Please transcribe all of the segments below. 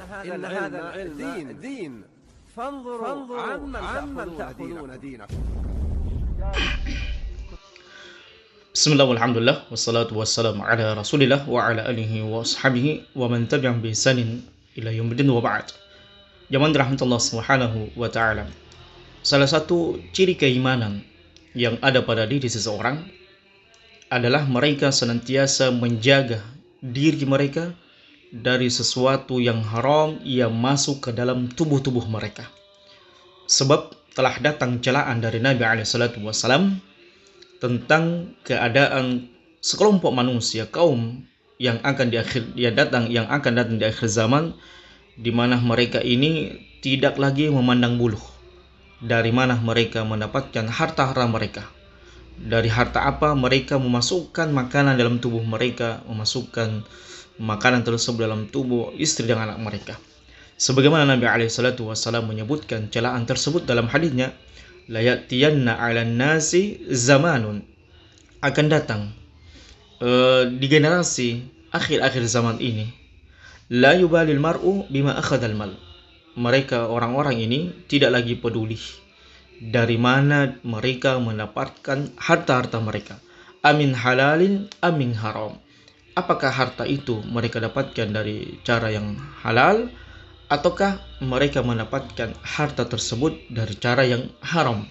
إن هذا العلم دين فانظروا عمن تأخذون دينكم. Bismillah walhamdulillah wassalatu wassalamu ala rasulillah wa ala alihi wa ashabihi wa man tabi'ahum bi ihsanin ila yaumil wa ba'd. Jamaah rahmatullah subhanahu wa ta'ala. Salah satu ciri keimanan yang ada pada diri seseorang adalah mereka senantiasa menjaga diri mereka dari sesuatu yang haram yang masuk ke dalam tubuh-tubuh mereka. Sebab telah datang celaan dari Nabi SAW tentang keadaan sekelompok manusia kaum yang akan datang di akhir zaman, di mana mereka ini tidak lagi memandang bulu dari mana mereka mendapatkan harta mereka. Dari harta apa mereka memasukkan makanan dalam tubuh mereka, memasukkan makanan tersebut dalam tubuh istri dan anak mereka. Sebagaimana Nabi SAW menyebutkan celaan tersebut dalam hadisnya, la ya'tiyanna 'alan nasi zamanun, akan datang di generasi akhir-akhir zaman ini, la yubalil mar'u bima akhadhal mal, mereka orang-orang ini tidak lagi peduli dari mana mereka mendapatkan harta-harta mereka, amin halalin amin haram, apakah harta itu mereka dapatkan dari cara yang halal ataukah mereka mendapatkan harta tersebut dari cara yang haram.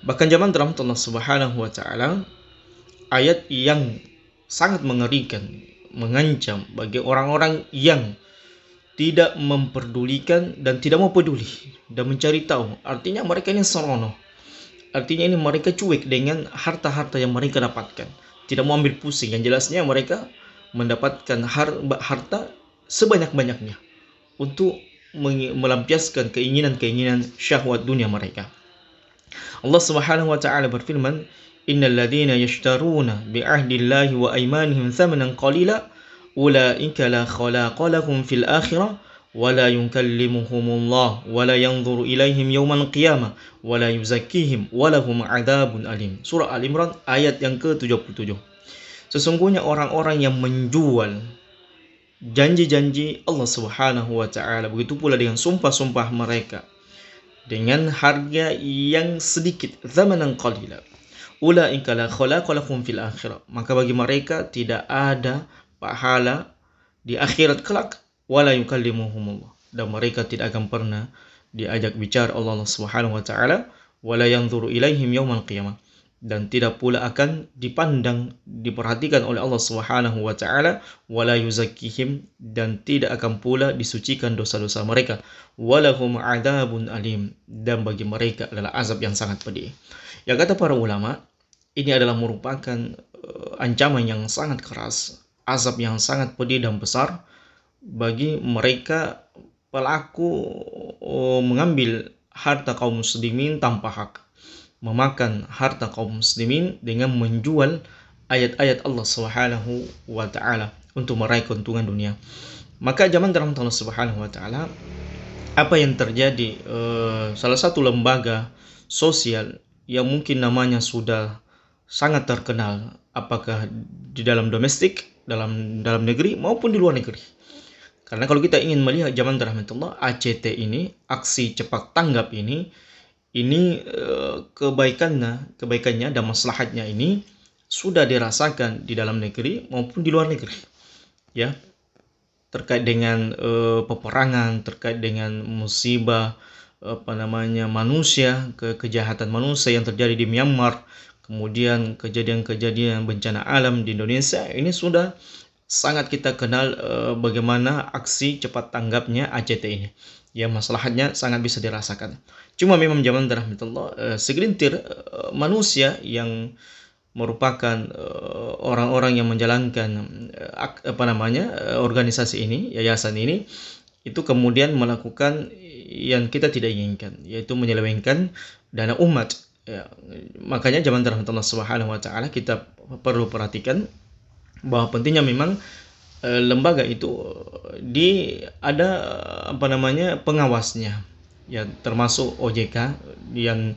Bahkan zaman Allah Subhanahu wa ta'ala, ayat yang sangat mengerikan, mengancam bagi orang-orang yang tidak memperdulikan dan tidak mau peduli dan mencari tahu. Artinya mereka ini serono, artinya ini mereka cuek dengan harta-harta yang mereka dapatkan, tidak mau ambil pusing. Yang jelasnya mereka mendapatkan harta sebanyak-banyaknya untuk melampiaskan keinginan-keinginan syahwat dunia mereka. Allah Subhanahu wa ta'ala berfirman, innal ladzina yashtaruna bi 'ahdillahi wa aymanihim thamanan qalila ulaika la khalaqa lahum fil akhirah wa la yukallimuhumullah wa la yanzuru ilaihim yawmal qiyamah wa la yuzakkihim wa lahum 'adzabun alim. Surah Al-Imran ayat yang ke-77. Sesungguhnya orang-orang yang menjual janji-janji Allah Subhanahu wa ta'ala, begitu pula dengan sumpah-sumpah mereka dengan harga yang sedikit, zamanan qalila, ulaika la khalaqa lahum fil akhirah, maka bagi mereka tidak ada pahala di akhirat kelak, wala yukallimuhumullah, dan mereka tidak akan pernah diajak bicara Allah Subhanahu wa ta'ala, wala yanzuru ilaihim yaumal qiyamah, dan tidak pula akan dipandang, diperhatikan oleh Allah Subhanahu wa ta'ala, wala yuzakkihim, dan tidak akan pula disucikan dosa-dosa mereka, walahum adzabun alim, dan bagi mereka adalah azab yang sangat pedih. Yang kata para ulama, ini adalah merupakan ancaman yang sangat keras, azab yang sangat pedih dan besar bagi mereka pelaku mengambil harta kaum muslimin tanpa hak, memakan harta kaum muslimin dengan menjual ayat-ayat Allah Subhanahu wa ta'ala untuk meraih keuntungan dunia. Maka zaman Allah Subhanahu wa ta'ala, apa yang terjadi, salah satu lembaga sosial yang mungkin namanya sudah sangat terkenal, apakah di dalam domestik, dalam negeri maupun di luar negeri. Karena kalau kita ingin melihat zaman rahmatullah, ACT ini, aksi cepat tanggap ini kebaikannya dan maslahatnya ini sudah dirasakan di dalam negeri maupun di luar negeri, ya, terkait dengan peperangan, terkait dengan musibah manusia, kejahatan manusia yang terjadi di Myanmar, kemudian kejadian-kejadian bencana alam di Indonesia, ini sudah sangat kita kenal bagaimana aksi cepat tanggapnya ACT ini. Ya, masalahnya sangat bisa dirasakan. Cuma memang zaman rahmatullah, segelintir manusia yang merupakan orang-orang yang menjalankan organisasi ini, yayasan ini, itu kemudian melakukan yang kita tidak inginkan, yaitu menyelewengkan dana umat. Ya, makanya zaman rahmatullah Subhanahu wa ta'ala kita perlu perhatikan bahwa pentingnya memang lembaga itu ada pengawasnya, ya, termasuk OJK yang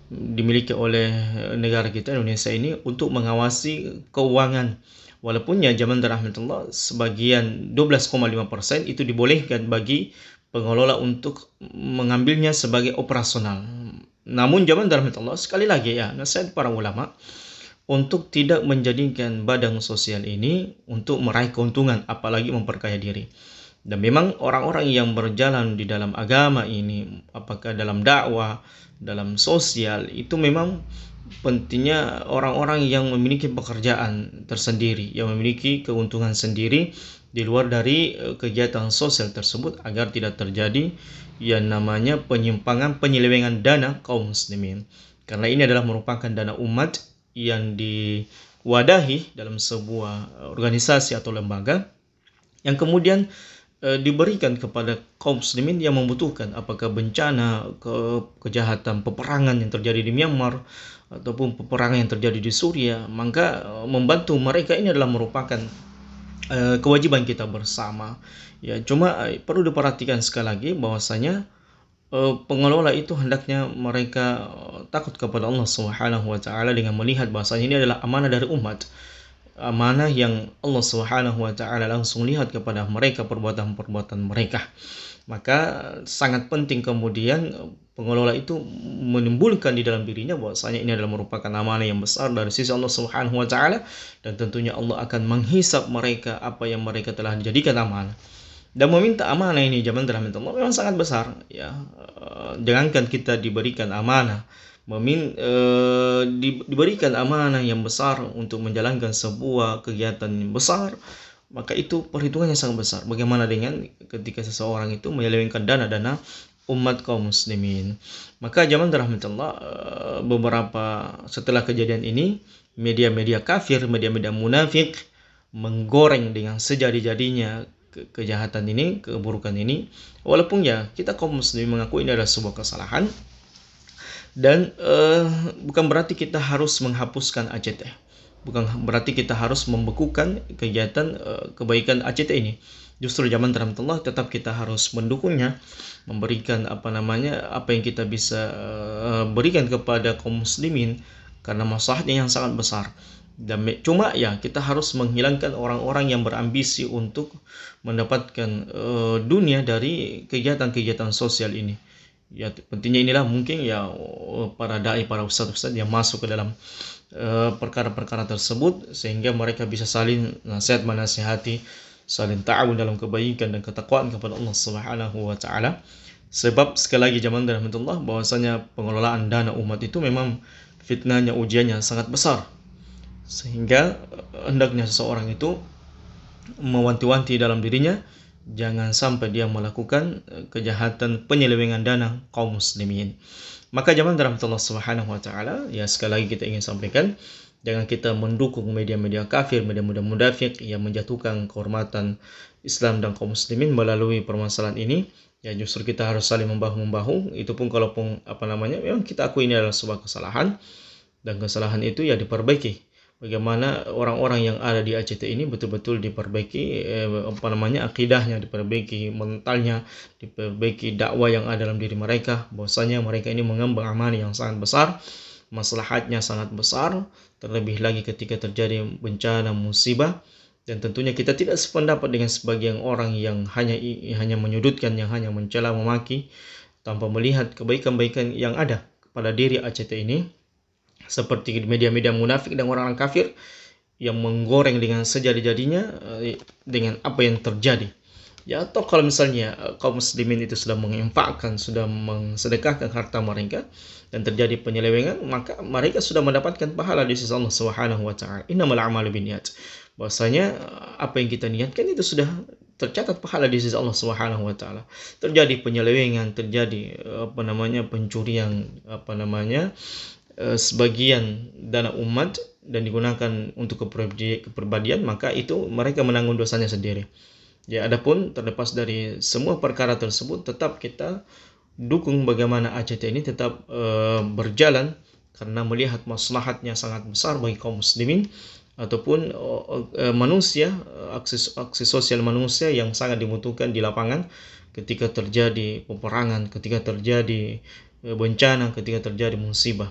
dimiliki oleh negara kita Indonesia ini untuk mengawasi keuangan Walaupun ya zaman rahmatullah sebagian 12,5% itu dibolehkan bagi pengelola untuk mengambilnya sebagai operasional. Namun zaman rahmatullah sekali lagi ya nasihat para ulama untuk tidak menjadikan badan sosial ini untuk meraih keuntungan apalagi memperkaya diri. Dan memang orang-orang yang berjalan di dalam agama ini, apakah dalam dakwah, dalam sosial, itu memang pentingnya orang-orang yang memiliki pekerjaan tersendiri, yang memiliki keuntungan sendiri di luar dari kegiatan sosial tersebut agar tidak terjadi yang namanya penyimpangan penyelewengan dana kaum muslimin. Karena ini adalah merupakan dana umat yang diwadahi dalam sebuah organisasi atau lembaga yang kemudian diberikan kepada kaum muslimin yang membutuhkan, apakah bencana, kejahatan, peperangan yang terjadi di Myanmar ataupun peperangan yang terjadi di Suriah, maka membantu mereka ini adalah merupakan kewajiban kita bersama. Ya, cuma perlu diperhatikan sekali lagi bahwasanya pengelola itu hendaknya mereka takut kepada Allah Subhanahu wa taala dengan melihat bahwasanya ini adalah amanah dari umat. Amanah yang Allah Subhanahu wa taala langsung lihat kepada mereka perbuatan-perbuatan mereka. Maka sangat penting kemudian pengelola itu menimbulkan di dalam dirinya bahwasanya ini adalah merupakan amanah yang besar dari sisi Allah Subhanahu wa taala dan tentunya Allah akan menghisap mereka apa yang mereka telah dijadikan amanah. Dan meminta amanah ini zaman rahmatullah memang sangat besar ya. Jangankan kita diberikan amanah, diberikan amanah yang besar untuk menjalankan sebuah kegiatan yang besar, maka itu perhitungannya sangat besar. Bagaimana dengan ketika seseorang itu menyelewengkan dana-dana umat kaum muslimin. Maka zaman rahmatullah beberapa setelah kejadian ini, media-media kafir, media-media munafik menggoreng dengan sejadi-jadinya kejahatan ini, keburukan ini. Walaupun ya kita kaum muslimin mengaku ini adalah sebuah kesalahan, dan bukan berarti kita harus menghapuskan ACT, bukan berarti kita harus membekukan kegiatan kebaikan ACT ini. Justru zaman rahmatullah tetap kita harus mendukungnya, memberikan apa yang kita bisa berikan kepada kaum muslimin karena masalahnya yang sangat besar. Dan cuma ya kita harus menghilangkan orang-orang yang berambisi untuk mendapatkan dunia dari kegiatan-kegiatan sosial ini. Ya pentingnya inilah mungkin ya para dai, para ustaz-ustaz yang masuk ke dalam perkara-perkara tersebut sehingga mereka bisa saling nasihat menasihati, saling ta'awun dalam kebaikan dan ketakwaan kepada Allah Subhanahu wa taala. Sebab sekali lagi zaman rahmatullah bahwasanya pengelolaan dana umat itu memang fitnahnya, ujiannya sangat besar. Sehingga hendaknya seseorang itu mewanti-wanti dalam dirinya jangan sampai dia melakukan kejahatan penyelewengan dana kaum muslimin. Maka zaman rahmatullah Subhanahu wa taala, ya sekali lagi kita ingin sampaikan, jangan kita mendukung media-media kafir, media-media munafik yang menjatuhkan kehormatan Islam dan kaum muslimin melalui permasalahan ini. Ya justru kita harus saling membahu-membahu. Itu pun kalaupun memang kita akui ini adalah sebuah kesalahan, dan kesalahan itu ya diperbaiki. Bagaimana orang-orang yang ada di ACT ini betul-betul diperbaiki akidahnya, diperbaiki mentalnya, diperbaiki dakwah yang ada dalam diri mereka, bahwasanya mereka ini mengemban amanah yang sangat besar, maslahatnya sangat besar, terlebih lagi ketika terjadi bencana musibah. Dan tentunya kita tidak sependapat dengan sebagian orang yang hanya menyudutkan, yang hanya mencela, memaki tanpa melihat kebaikan-kebaikan yang ada pada diri ACT ini, seperti media-media munafik dan orang-orang kafir yang menggoreng dengan sejadi-jadinya dengan apa yang terjadi. Ya, atau kalau misalnya kaum muslimin itu sudah menginfakkan, sudah mensedekahkan harta mereka dan terjadi penyelewengan, maka mereka sudah mendapatkan pahala di sisi Allah Subhanahu wa taala. Innamal a'malu binniyat. Bahwasanya apa yang kita niatkan itu sudah tercatat pahala di sisi Allah Subhanahu wa taala. Terjadi penyelewengan, terjadi pencurian, sebagian dana umat dan digunakan untuk kepribadian, maka itu mereka menanggung dosanya sendiri. Ya, adapun terlepas dari semua perkara tersebut, tetap kita dukung bagaimana ACT ini tetap berjalan karena melihat maslahatnya sangat besar bagi kaum muslimin ataupun manusia, aksi sosial manusia yang sangat dibutuhkan di lapangan ketika terjadi peperangan, ketika terjadi bencana, ketika terjadi musibah.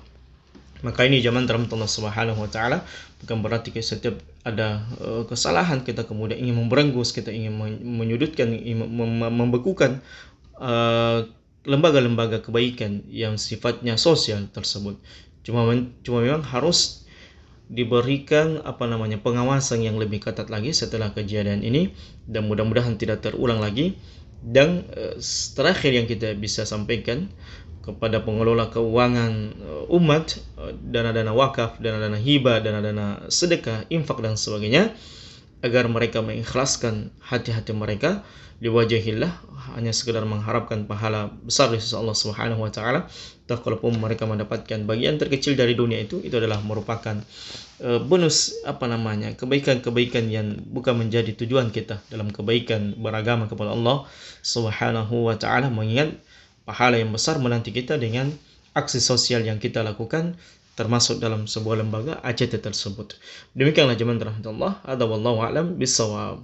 Maka ini zaman rahmatullah Subhanahu wa taala, bukan berarti setiap ada kesalahan, kita kemudian ingin memberangus, kita ingin menyudutkan, ingin membekukan lembaga-lembaga kebaikan yang sifatnya sosial tersebut. Cuma memang harus diberikan pengawasan yang lebih ketat lagi setelah kejadian ini, dan mudah-mudahan tidak terulang lagi. Dan terakhir yang kita bisa sampaikan kepada pengelola keuangan umat, dana-dana wakaf, dana-dana hibah, dana-dana sedekah, infak dan sebagainya, agar mereka mengikhlaskan hati-hati mereka liwajhillah, hanya sekedar mengharapkan pahala besar dari sisi Allah Subhanahu wa taala. Toh kalaupun mereka mendapatkan bagian terkecil dari dunia itu adalah merupakan bonus kebaikan-kebaikan yang bukan menjadi tujuan kita dalam kebaikan beragama kepada Allah Subhanahu wa taala, mengingat pahala yang besar menanti kita dengan aksi sosial yang kita lakukan, termasuk dalam sebuah lembaga ACT tersebut. Demikianlah jemaah rahmatullah, ada wallahu a'lam bissawab.